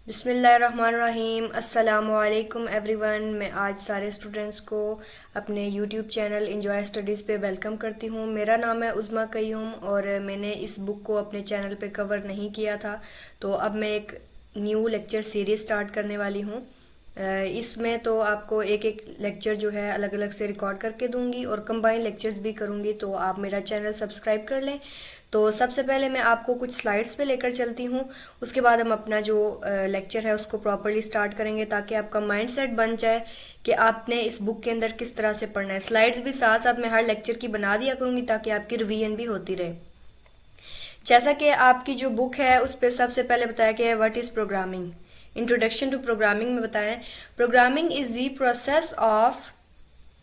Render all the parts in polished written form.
बिस्मिल्लाहिर्रहमानिर्रहीम। अस्सलामुअलैकुम एवरीवन। मैं आज सारे स्टूडेंट्स को अपने यूट्यूब चैनल इंजॉय स्टडीज़ पे वेलकम करती हूँ। मेरा नाम है उज़्मा कय्यूम और मैंने इस बुक को अपने चैनल पे कवर नहीं किया था, तो अब मैं एक न्यू लेक्चर सीरीज़ स्टार्ट करने वाली हूँ। इसमें तो आपको एक एक लेक्चर जो है अलग अलग से रिकॉर्ड करके दूंगी और कंबाइन लेक्चर्स भी करूंगी, तो आप मेरा चैनल सब्सक्राइब कर लें। तो सबसे पहले मैं आपको कुछ स्लाइड्स पे लेकर चलती हूँ, उसके बाद हम अपना जो लेक्चर है उसको प्रॉपरली स्टार्ट करेंगे ताकि आपका माइंडसेट बन जाए कि आपने इस बुक के अंदर किस तरह से पढ़ना है। स्लाइड्स भी साथ साथ मैं हर लेक्चर की बना दिया करूँगी ताकि आपकी रिवीजन भी होती रहे। जैसा कि आपकी जो बुक है उस पर सबसे पहले बताया गया है what is programming. Introduction to programming में बताया है programming is the process of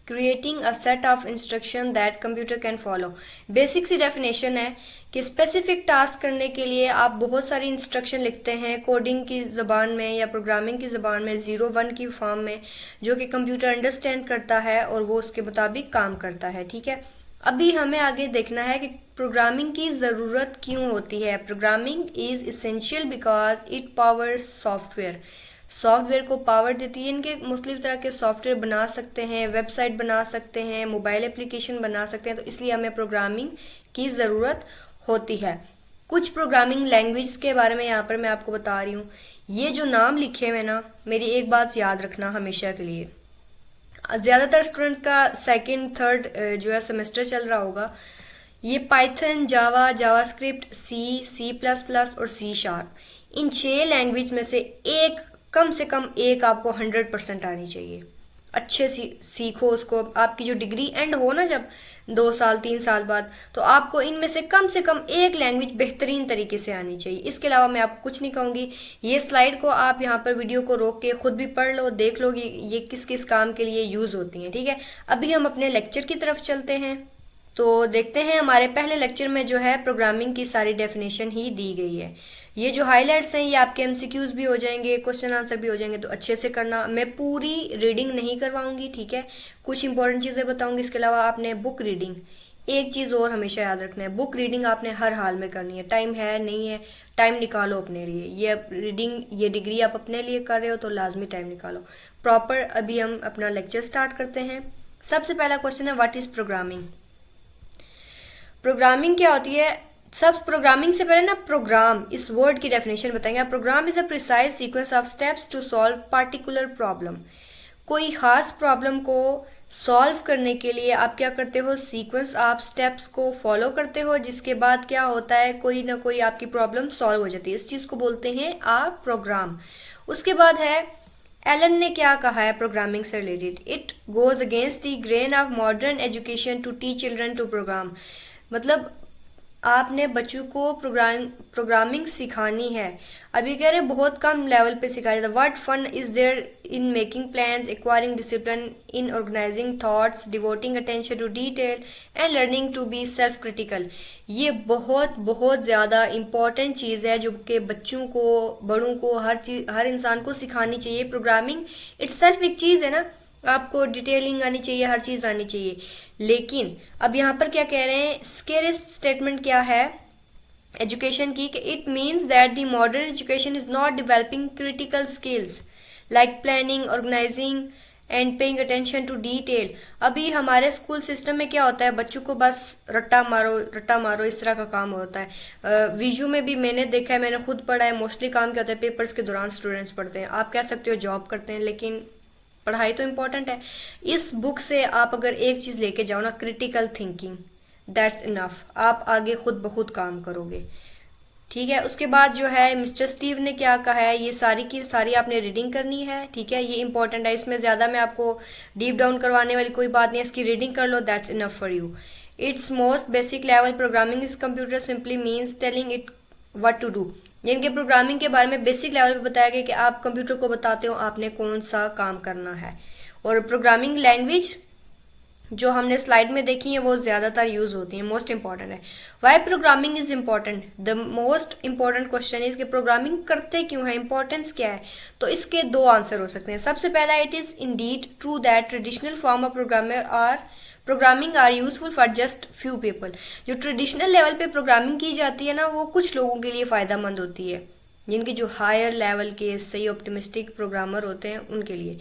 creating a set of instruction that computer can follow. Basic सी डेफिनेशन है कि स्पेसिफिक टास्क करने के लिए आप बहुत सारी इंस्ट्रक्शन लिखते हैं कोडिंग की ज़बान में या प्रोग्रामिंग की ज़बान में 0-1 की फॉर्म में, जो कि कंप्यूटर अंडरस्टैंड करता है और वो उसके मुताबिक काम करता है। ठीक है, अभी हमें आगे देखना है कि प्रोग्रामिंग की ज़रूरत क्यों होती है। Programming is essential because it powers software. Software को पावर देती है। इनके मुख्तलिफ तरह के सॉफ्टवेयर बना सकते हैं, वेबसाइट बना सकते हैं, मोबाइल एप्लीकेशन बना सकते हैं, तो इसलिए हमें प्रोग्रामिंग की ज़रूरत होती है। कुछ प्रोग्रामिंग लैंग्वेज के बारे में यहाँ पर मैं आपको बता रही हूँ। ये जो नाम लिखे हुए ना, मेरी एक बात याद रखना हमेशा के लिए। ज़्यादातर स्टूडेंट्स का सेकंड थर्ड जो है सेमेस्टर चल रहा होगा। ये पाइथन, जावा, जावास्क्रिप्ट, सी प्लस प्लस और सी शार्प, इन 6 लैंग्वेज में से एक, कम से कम एक आपको 100% आनी चाहिए। अच्छे सीखो उसको। आपकी जो डिग्री एंड हो ना, जब 2 साल 3 साल बाद, तो आपको इनमें से कम एक लैंग्वेज बेहतरीन तरीके से आनी चाहिए। इसके अलावा मैं आपको कुछ नहीं कहूँगी। ये स्लाइड को आप यहाँ पर वीडियो को रोक के खुद भी पढ़ लो, देख लो कि ये किस किस काम के लिए यूज़ होती हैं। ठीक है, अभी हम अपने लेक्चर की तरफ चलते हैं। तो देखते हैं हमारे पहले लेक्चर में जो है प्रोग्रामिंग की सारी डेफिनेशन ही दी गई है। ये जो हाइलाइट्स हैं ये आपके एमसीक्यूज भी हो जाएंगे, क्वेश्चन आंसर भी हो जाएंगे, तो अच्छे से करना। मैं पूरी रीडिंग नहीं करवाऊंगी, ठीक है, कुछ इंपॉर्टेंट चीज़ें बताऊंगी। इसके अलावा आपने बुक रीडिंग, एक चीज़ और हमेशा याद रखना है, बुक रीडिंग आपने हर हाल में करनी है। टाइम है नहीं है, टाइम निकालो अपने लिए। ये रीडिंग, ये डिग्री आप अपने लिए कर रहे हो तो लाजमी टाइम निकालो प्रॉपर। अभी हम अपना लेक्चर स्टार्ट करते हैं। सबसे पहला क्वेश्चन है व्हाट इज़ प्रोग्रामिंग। प्रोग्रामिंग क्या होती है? सब प्रोग्रामिंग से पहले ना प्रोग्राम, इस वर्ड की डेफिनेशन बताएंगे। Program is a precise sequence of steps to solve particular problem. कोई खास प्रॉब्लम को सॉल्व करने के लिए आप क्या करते हो, सीक्वेंस ऑफ स्टेप्स को फॉलो करते हो, जिसके बाद क्या होता है, कोई ना कोई आपकी प्रॉब्लम सॉल्व हो जाती है। इस चीज़ को बोलते हैं आप प्रोग्राम। उसके बाद है एलन ने क्या कहा है प्रोग्रामिंग से related, it goes against the grain of modern education to teach children to program. मतलब आपने बच्चों को प्रोग्रामिंग सिखानी है। अभी कह रहे बहुत कम लेवल पे सिखाया जाता है। What fun is there in making plans, acquiring discipline in organising thoughts, devoting attention to detail and learning to be self critical. ये बहुत बहुत ज़्यादा इम्पॉर्टेंट चीज़ है जो कि बच्चों को, बड़ों को, हर इंसान को सिखानी चाहिए। प्रोग्रामिंग इट्सेल्फ एक चीज़ है ना, आपको डिटेलिंग आनी चाहिए, हर चीज़ आनी चाहिए। लेकिन अब यहाँ पर क्या कह रहे हैं, स्केरेस्ट स्टेटमेंट क्या है एजुकेशन की, कि it means that the modern education is not developing critical skills like planning, organising and paying attention to detail. अभी हमारे स्कूल सिस्टम में क्या होता है, बच्चों को बस रट्टा मारो इस तरह का काम होता है। वीजू में भी मैंने देखा है, मैंने खुद पढ़ा है। मोस्टली काम क्या होता है, पेपर्स के दौरान स्टूडेंट्स पढ़ते हैं। आप कह सकते हो जॉब करते हैं, लेकिन पढ़ाई तो इम्पोर्टेंट है। इस बुक से आप अगर एक चीज़ लेके जाओ ना, क्रिटिकल थिंकिंग, दैट्स इनफ। आप आगे खुद ब खुद काम करोगे। ठीक है, उसके बाद जो है मिस्टर स्टीव ने क्या कहा है, ये सारी की सारी आपने रीडिंग करनी है। ठीक है, ये इंपॉर्टेंट है, इसमें ज़्यादा मैं आपको डीप डाउन करवाने वाली कोई बात नहीं है। इसकी रीडिंग कर लो, that's enough for you. It's most basic level programming is computer simply means telling it what to do. यानी कि प्रोग्रामिंग के बारे में बेसिक लेवल पे बताया गया कि आप कंप्यूटर को बताते हो आपने कौन सा काम करना है। और प्रोग्रामिंग लैंग्वेज जो हमने स्लाइड में देखी है वो ज़्यादातर यूज़ होती हैं, मोस्ट इंपॉर्टेंट है। Why programming is important, the most important question is कि प्रोग्रामिंग करते क्यों है, इंपॉर्टेंस क्या है। तो इसके 2 आंसर हो सकते हैं। सबसे पहला, it is indeed true that traditional form of programming are useful for just few people. जो ट्रेडिशनल लेवल पे प्रोग्रामिंग की जाती है ना, वो कुछ लोगों के लिए फ़ायदा मंद होती है। जिनके जो हायर लेवल के सही ऑप्टिमिस्टिक प्रोग्रामर होते हैं उनके लिए।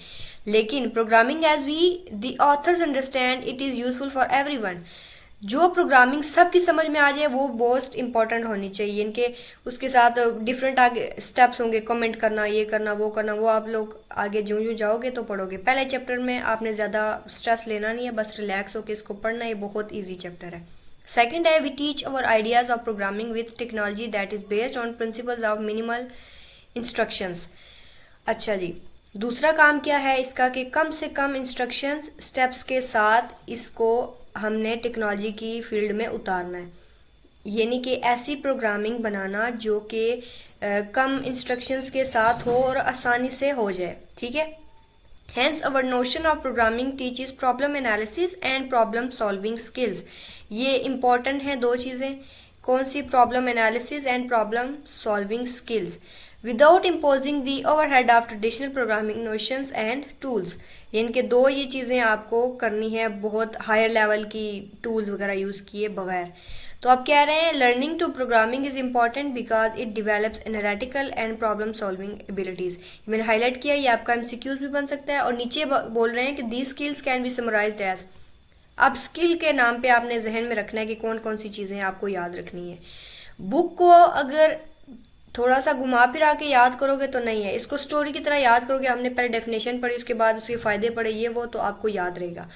लेकिन programming as we the authors understand it is useful for everyone. जो प्रोग्रामिंग सबकी समझ में आ जाए वो मोस्ट इंपॉर्टेंट होनी चाहिए। इनके उसके साथ डिफरेंट आगे स्टेप्स होंगे, कमेंट करना, ये करना, वो आप लोग आगे जो यूँ जाओगे तो पढ़ोगे। पहले चैप्टर में आपने ज़्यादा स्ट्रेस लेना नहीं है, बस रिलैक्स होकर इसको पढ़ना, ये बहुत ईजी चैप्टर है। सेकेंड है we teach our ideas of programming with technology that is based on principles of minimal instructions. अच्छा जी, दूसरा काम क्या है इसका कि कम से कम इंस्ट्रक्शन स्टेप्स के साथ इसको हमने टेक्नोलॉजी की फील्ड में उतारना है, यानी कि ऐसी प्रोग्रामिंग बनाना जो कि कम इंस्ट्रक्शंस के साथ हो और आसानी से हो जाए, ठीक है। Hence our notion of programming teaches problem analysis and problem solving skills। ये इम्पॉर्टेंट हैं दो चीज़ें, कौन सी? Problem analysis and problem solving skills without imposing the overhead of traditional programming notions and tools. इनके दो ये चीज़ें आपको करनी है बहुत हायर लेवल की टूल्स वगैरह यूज़ किए बगैर। तो आप कह रहे हैं learning to programming is important because it develops analytical and problem solving abilities. मैंने हाईलाइट किया, ये आपका एमसीक्यूज भी बन सकता है। और नीचे बोल रहे हैं कि the skills can be summarised as. अब स्किल के नाम पे आपने जहन में रखना है कि कौन कौन सी चीज़ें आपको याद रखनी है। बुक को अगर थोड़ा सा घुमा फिरा के याद करोगे तो नहीं है, इसको स्टोरी की तरह याद करोगे, हमने पहले डेफिनेशन पढ़ी, उसके बाद उसके फ़ायदे पढ़े, ये वो, तो आपको याद रहेगा।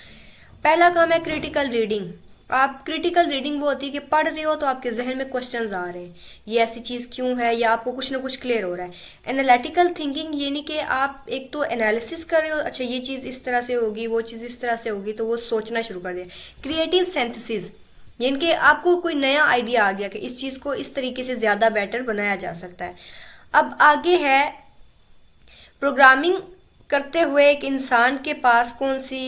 पहला काम है क्रिटिकल रीडिंग। आप क्रिटिकल रीडिंग वो होती है कि पढ़ रहे हो तो आपके जहन में क्वेश्चंस आ रहे हैं, ये ऐसी चीज़ क्यों है, या आपको कुछ ना कुछ क्लियर हो रहा है। एनालिटिकल थिंकिंग यानी कि आप एक तो एनालिसिस कर रहे हो, अच्छा ये चीज़ इस तरह से होगी, वो चीज़ इस तरह से होगी, तो वो सोचना शुरू कर दिया। क्रिएटिव सिंथेसिस यानी कि आपको कोई नया आइडिया आ गया कि इस चीज़ को इस तरीके से ज़्यादा बेटर बनाया जा सकता है। अब आगे है प्रोग्रामिंग करते हुए एक इंसान के पास कौन सी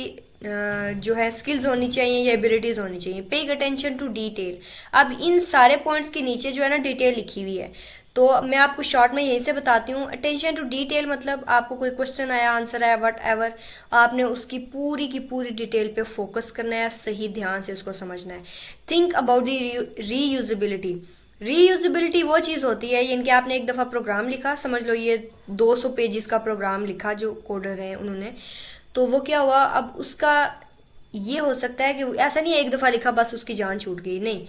जो है स्किल्स होनी चाहिए या एबिलिटीज़ होनी चाहिए। Paying attention to detail. अब इन सारे पॉइंट्स के नीचे जो है ना डिटेल लिखी हुई है, तो मैं आपको शॉर्ट में यहीं से बताती हूँ। अटेंशन टू डिटेल मतलब आपको कोई क्वेश्चन आया, आंसर आया, वट एवर, आपने उसकी पूरी की पूरी डिटेल पे फोकस करना है, सही ध्यान से उसको समझना है। Think about the reusability. Reusability वो चीज़ होती है यानी कि आपने एक दफ़ा प्रोग्राम लिखा, समझ लो ये 200 पेजेस का प्रोग्राम लिखा जो कोडर हैं उन्होंने, तो वो क्या हुआ, अब उसका ये हो सकता है कि ऐसा नहीं है एक दफ़ा लिखा बस उसकी जान छूट गई, नहीं,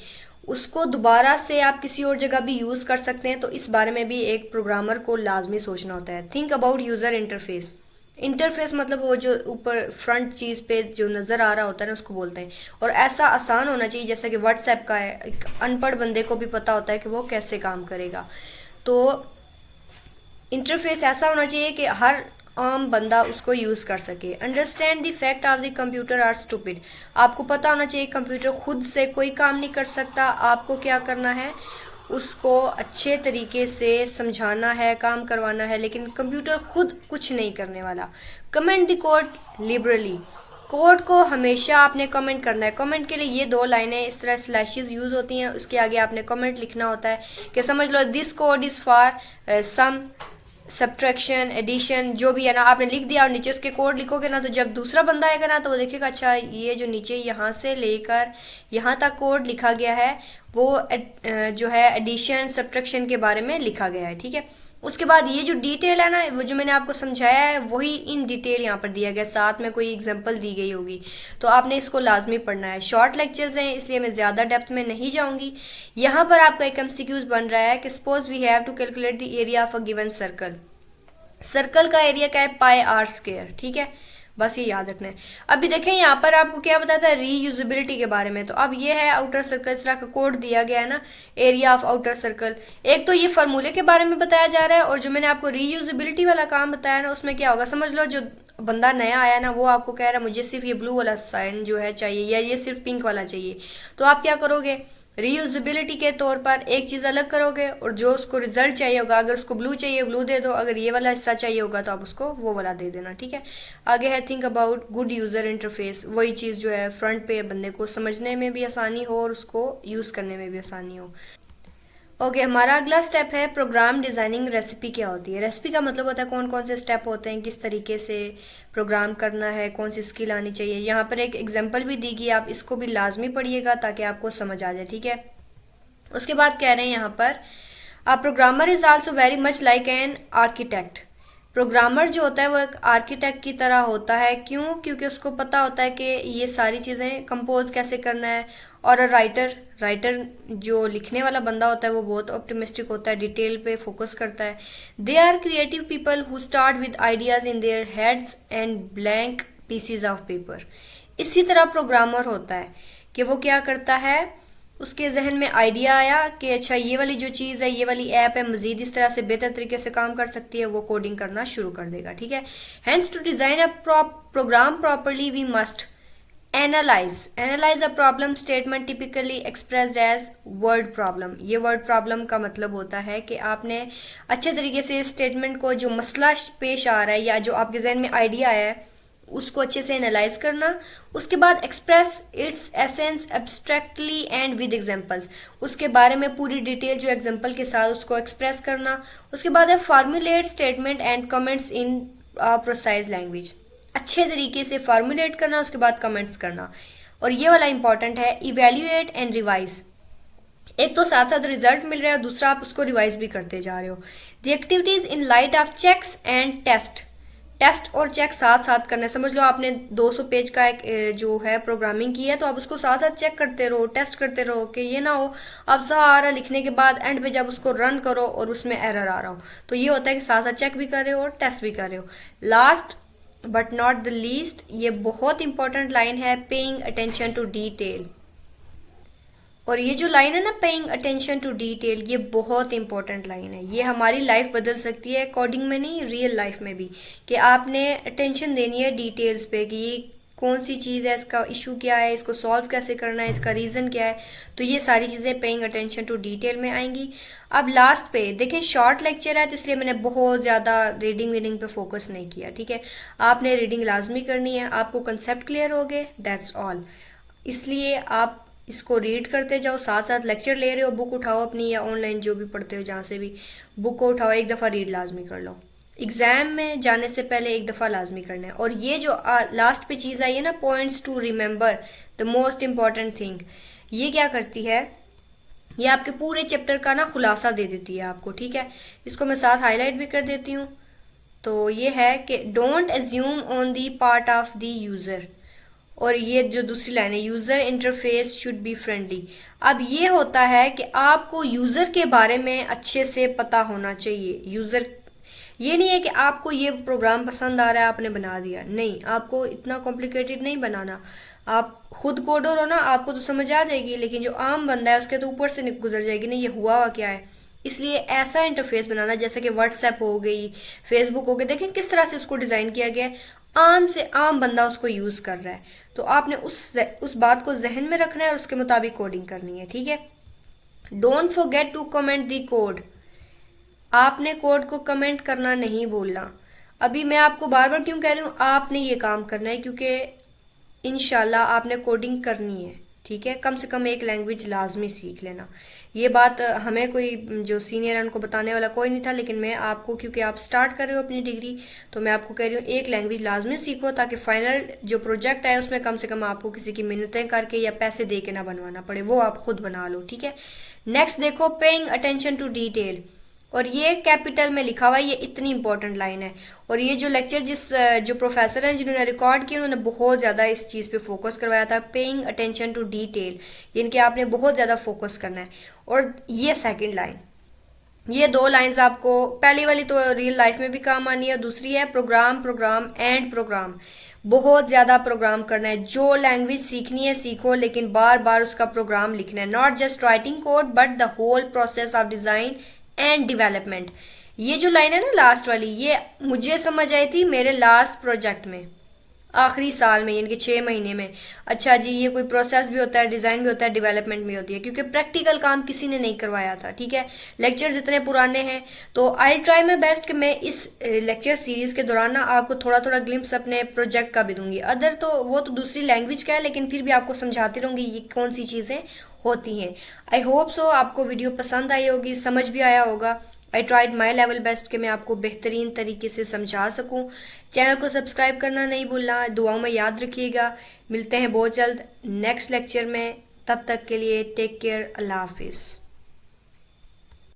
उसको दोबारा से आप किसी और जगह भी यूज़ कर सकते हैं। तो इस बारे में भी एक प्रोग्रामर को लाजमी सोचना होता है। Think about user interface. Interface मतलब वो जो ऊपर फ्रंट चीज़ पे जो नज़र आ रहा होता है ना उसको बोलते हैं, और ऐसा आसान होना चाहिए जैसा कि व्हाट्सएप का है, एक अनपढ़ बंदे को भी पता होता है कि वो कैसे काम करेगा। तो इंटरफेस ऐसा होना चाहिए कि हर आम बंदा उसको यूज़ कर सके। Understand the fact of the computer are stupid. आपको पता होना चाहिए कंप्यूटर खुद से कोई काम नहीं कर सकता, आपको क्या करना है, उसको अच्छे तरीके से समझाना है, काम करवाना है, लेकिन कंप्यूटर खुद कुछ नहीं करने वाला। Comment the code liberally. Code को हमेशा आपने कमेंट करना है। कमेंट के लिए ये 2 लाइनें इस तरह स्लैशेस यूज़ होती हैं, उसके आगे आपने कमेंट लिखना होता है कि समझ लो this code is for some subtraction, addition, जो भी है ना, आपने लिख दिया और नीचे उसके कोड लिखोगे ना, तो जब दूसरा बंदा आएगा ना तो वो देखेगा अच्छा ये जो नीचे यहाँ से लेकर यहाँ तक कोड लिखा गया है वो जो है एडिशन सब्ट्रैक्शन के बारे में लिखा गया है, ठीक है। उसके बाद ये जो डिटेल है ना, वो जो मैंने आपको समझाया है वही इन डिटेल यहाँ पर दिया गया, साथ में कोई एग्जांपल दी गई होगी, तो आपने इसको लाजमी पढ़ना है। शॉर्ट लेक्चर्स हैं इसलिए मैं ज़्यादा डेप्थ में नहीं जाऊँगी। यहाँ पर आपका एक एमसीक्यूज बन रहा है कि suppose we have to calculate the area of a given circle. Circle का एरिया क्या है, पाई आर स्क्वायर, ठीक है, बस ये याद रखना है। अभी देखें यहाँ पर आपको क्या बताता है रीयूजेबिलिटी के बारे में। तो अब ये है आउटर सर्कल, इस तरह का कोड दिया गया है ना, एरिया ऑफ आउटर सर्कल। एक तो ये फार्मूले के बारे में बताया जा रहा है, और जो मैंने आपको रीयूजेबिलिटी वाला काम बताया ना उसमें क्या होगा, समझ लो जो बंदा नया आया ना वो आपको कह रहा है मुझे सिर्फ ये ब्लू वाला साइन जो है चाहिए या ये सिर्फ पिंक वाला चाहिए, तो आप क्या करोगे, रीयूजेबिलिटी के तौर पर एक चीज़ अलग करोगे और जो उसको रिजल्ट चाहिए होगा, अगर उसको ब्लू चाहिए ब्लू दे दो, अगर ये वाला हिस्सा चाहिए होगा तो आप उसको वो वाला दे देना, ठीक है। आगे है think about good user interface. वही चीज़ जो है फ्रंट पे बंदे को समझने में भी आसानी हो और उसको यूज़ करने में भी आसानी हो। ओके, हमारा अगला स्टेप है प्रोग्राम डिज़ाइनिंग। रेसिपी क्या होती है, रेसिपी का मतलब होता है कौन कौन से स्टेप होते हैं, किस तरीके से प्रोग्राम करना है, कौन सी स्किल आनी चाहिए। यहाँ पर एक एग्जांपल भी दी गई, आप इसको भी लाजमी पढ़िएगा ताकि आपको समझ आ जाए, ठीक है। उसके बाद कह रहे हैं यहाँ पर a programmer is also very much like an architect. Programmer जो होता है वो एक आर्किटेक्ट की तरह होता है। क्यों? क्योंकि उसको पता होता है कि ये सारी चीज़ें कंपोज कैसे करना है। और राइटर राइटर जो लिखने वाला बंदा होता है वो बहुत ऑप्टिमिस्टिक होता है, डिटेल पे फोकस करता है। They are creative people who start with ideas in their heads and blank pieces of paper. इसी तरह प्रोग्रामर होता है कि वो क्या करता है, उसके जहन में आइडिया आया कि अच्छा ये वाली जो चीज़ है, ये वाली ऐप है, मजीद इस तरह से बेहतर तरीके से काम कर सकती है, वो कोडिंग करना शुरू कर देगा। ठीक है। Hence to design a program properly we must analyse a problem statement typically expressed as word problem. ये वर्ड प्रॉब्लम का मतलब होता है कि आपने अच्छे तरीके से स्टेटमेंट को, जो मसला पेश आ रहा है या जो आपके जहन में आइडिया आया है, उसको अच्छे से एनालाइज करना। उसके बाद express its essence abstractly and with examples. उसके बारे में पूरी डिटेल जो एग्जांपल के साथ उसको एक्सप्रेस करना। उसके बाद है formulate statement and comments in precise language. अच्छे तरीके से फॉर्मुलेट करना, उसके बाद कमेंट्स करना। और ये वाला इंपॉर्टेंट है, इवेल्युएट एंड रिवाइज। एक तो साथ साथ रिजल्ट मिल रहा है और दूसरा आप उसको रिवाइज भी करते जा रहे हो। The activities in light of checks and test और चेक साथ साथ करना है। समझ लो आपने 200 पेज का एक जो है प्रोग्रामिंग की है, तो आप उसको साथ साथ चेक करते रहो, टेस्ट करते रहो कि ये ना हो आप सहारा लिखने के बाद एंड पे जब उसको रन करो और उसमें एरर आ रहा हो। तो ये होता है कि साथ साथ चेक भी कर रहे हो और टेस्ट भी कर रहे हो। Last but not the least, ये बहुत इंपॉर्टेंट लाइन है, पेइंग अटेंशन टू डिटेल। और ये जो लाइन है ना, पेइंग अटेंशन टू डिटेल, ये बहुत इंपॉर्टेंट लाइन है। ये हमारी लाइफ बदल सकती है, कोडिंग में नहीं, रियल लाइफ में भी। कि आपने अटेंशन देनी है डिटेल्स पे कि ये कौन सी चीज़ है, इसका इशू क्या है, इसको सॉल्व कैसे करना है, इसका रीज़न क्या है। तो ये सारी चीज़ें पेइंग अटेंशन टू डिटेल में आएंगी। अब लास्ट पे देखें, शॉर्ट लेक्चर है तो इसलिए मैंने बहुत ज़्यादा रीडिंग पे फोकस नहीं किया। ठीक है, आपने रीडिंग लाजमी करनी है, आपको कंसेप्ट क्लियर हो गए, दैट्स ऑल। इसलिए आप इसको रीड करते जाओ, साथ साथ लेक्चर ले रहे हो, बुक उठाओ अपनी या ऑनलाइन जो भी पढ़ते हो जहाँ से भी, बुक को उठाओ, एक दफ़ा रीड लाजमी कर लो। एग्ज़ाम में जाने से पहले एक दफ़ा लाजमी करना है। और ये जो लास्ट पे चीज़ आई है ना, points to remember the most important thing, ये क्या करती है, ये आपके पूरे चैप्टर का ना खुलासा दे देती है आपको। ठीक है, इसको मैं साथ हाईलाइट भी कर देती हूँ। तो ये है कि don't assume on the part of the user. और ये जो दूसरी लाइन है, user interface should be friendly. अब ये होता है कि आपको यूज़र के बारे में अच्छे से पता होना चाहिए। यूज़र, ये नहीं है कि आपको ये प्रोग्राम पसंद आ रहा है आपने बना दिया, नहीं, आपको इतना कॉम्प्लिकेटेड नहीं बनाना। आप खुद कोडर हो ना, आपको तो समझ आ जाएगी, लेकिन जो आम बंदा है उसके तो ऊपर से गुजर जाएगी नहीं, ये हुआ क्या है। इसलिए ऐसा इंटरफेस बनाना, जैसे कि व्हाट्सएप हो गई, फेसबुक हो गई, देखें किस तरह से उसको डिज़ाइन किया गया है, आम से आम बंदा उसको यूज़ कर रहा है। तो आपने उस बात को जहन में रखना है और उसके मुताबिक कोडिंग करनी है। ठीक है, don't forget to comment the code. आपने कोड को कमेंट करना नहीं भूलना। अभी मैं आपको बार बार क्यों कह रही हूँ, आपने ये काम करना है क्योंकि इंशाल्लाह आपने कोडिंग करनी है। ठीक है, कम से कम एक लैंग्वेज लाजमी सीख लेना। ये बात हमें कोई जो सीनियर है उनको बताने वाला कोई नहीं था, लेकिन मैं आपको, क्योंकि आप स्टार्ट कर रहे हो अपनी डिग्री, तो मैं आपको कह रही हूँ एक लैंग्वेज लाजमी सीखो, ताकि फाइनल जो प्रोजेक्ट है उसमें कम से कम आपको किसी की मिन्नतें करके या पैसे दे के ना बनवाना पड़े, वो आप खुद बना लो। ठीक है, नेक्स्ट देखो, पेइंग अटेंशन टू डिटेल। और ये कैपिटल में लिखा हुआ है, ये इतनी इंपॉर्टेंट लाइन है। और ये जो लेक्चर जो प्रोफेसर हैं जिन्होंने रिकॉर्ड किया, उन्होंने बहुत ज़्यादा इस चीज़ पे फोकस करवाया था, पेइंग अटेंशन टू डिटेल, यानी कि आपने बहुत ज़्यादा फोकस करना है। और ये सेकंड लाइन, ये दो लाइंस आपको, पहली वाली तो रियल लाइफ में भी काम आनी है, दूसरी है प्रोग्राम प्रोग्राम एंड प्रोग्राम। बहुत ज़्यादा प्रोग्राम करना है, जो लैंग्वेज सीखनी है सीखो, लेकिन बार बार उसका प्रोग्राम लिखना है, not just writing code but the whole process of design and development. ये जो लाइन है ना लास्ट वाली, ये मुझे समझ आई थी मेरे लास्ट प्रोजेक्ट में, आखिरी साल में, यानी कि 6 महीने में। अच्छा जी, ये कोई प्रोसेस भी होता है, डिज़ाइन भी होता है, डेवलपमेंट भी होती है, क्योंकि प्रैक्टिकल काम किसी ने नहीं करवाया था। ठीक है, लेक्चर्स इतने पुराने हैं, तो आई ट्राई माई बेस्ट कि मैं इस लेक्चर सीरीज़ के दौरान ना आपको थोड़ा थोड़ा ग्लिम्स अपने प्रोजेक्ट का भी दूंगी। अदर तो वो तो दूसरी लैंग्वेज का है, लेकिन फिर भी आपको समझाती रहूँगी ये कौन सी चीज़ें होती हैं। आई होप सो आपको वीडियो पसंद आई होगी, समझ भी आया होगा। I tried my level best कि मैं आपको बेहतरीन तरीके से समझा सकूं। चैनल को सब्सक्राइब करना नहीं भूलना, दुआओं में याद रखिएगा। मिलते हैं बहुत जल्द नेक्स्ट लेक्चर में, तब तक के लिए टेक केयर, अल्लाह हाफिज़।